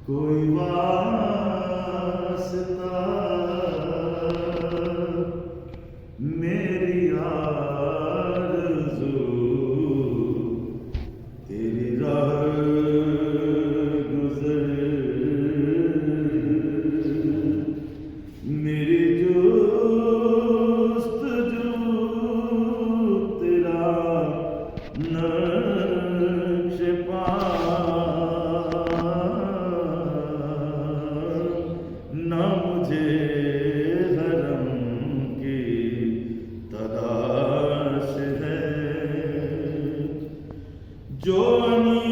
कोई वास्ता मेरी आरज़ू तेरी राह गुज़र मेरी जुस्तजू तेरा नक्श पा ना मुझे हरम की तलाश है जो अनी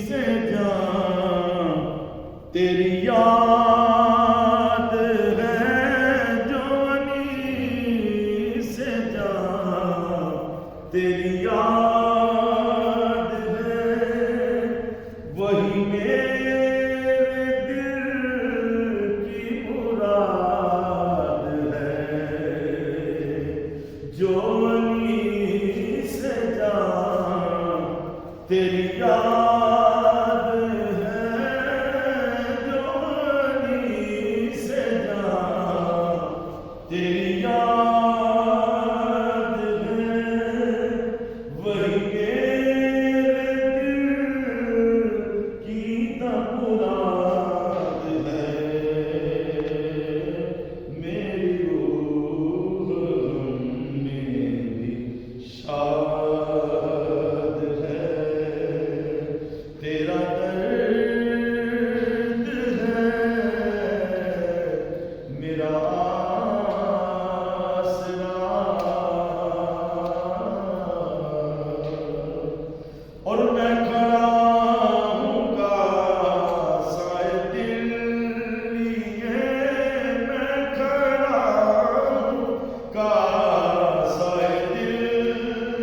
से जान तेरी याद है जो अनी से जान तेरी याद है वही मेरे दिल की मुराद है जो अनी से जान तेरी याद है जो अनी से जान तेरी याद है वही मेरे दिल की मुराद है मेरी रूह मेरी शाद है तेरा दर्द है मेरा और मैं खड़ा हूँ कासाए दिल लिए मैं खड़ा हूँ कासाए दिल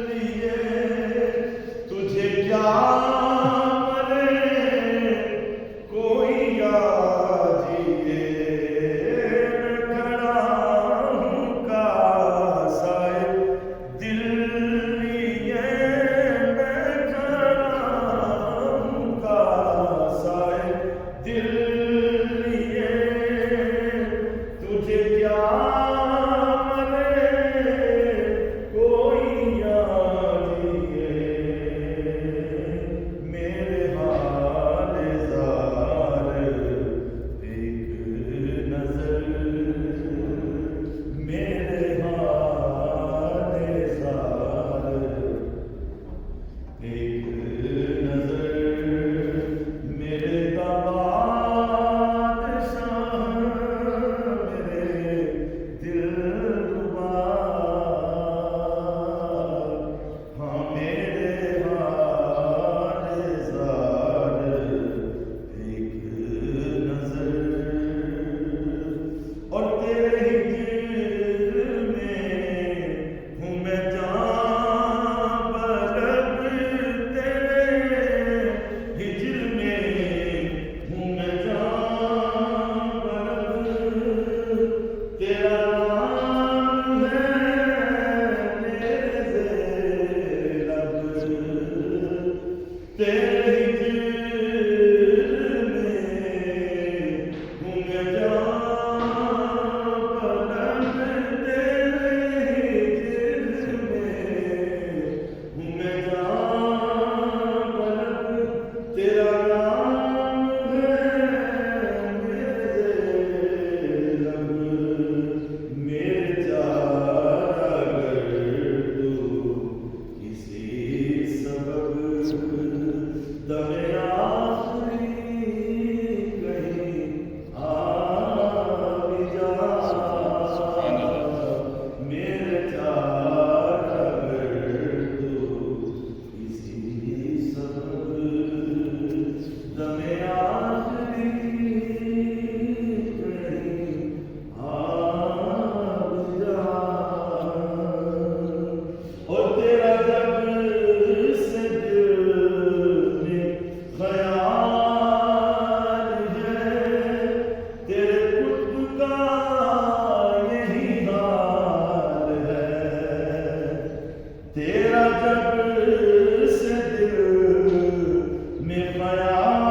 लिए तुझे क्या मरे कोई याद ये मैं खड़ा हूँ कासाए दिल लिए दिल लिए तुझे क्या मरे कोई याद ये मेरे हाल ज़ार एक नज़र मेरे हाल ज़ार एक नज़र मेरे और तेरे ही दिल में हूँ मैं जान बलब तेरे हिजर में हूँ मैं जान बलब तेरा नाम है मेरे लब तेरे ही दिल में हूँ मैं जान तेरा जब से दिल में आया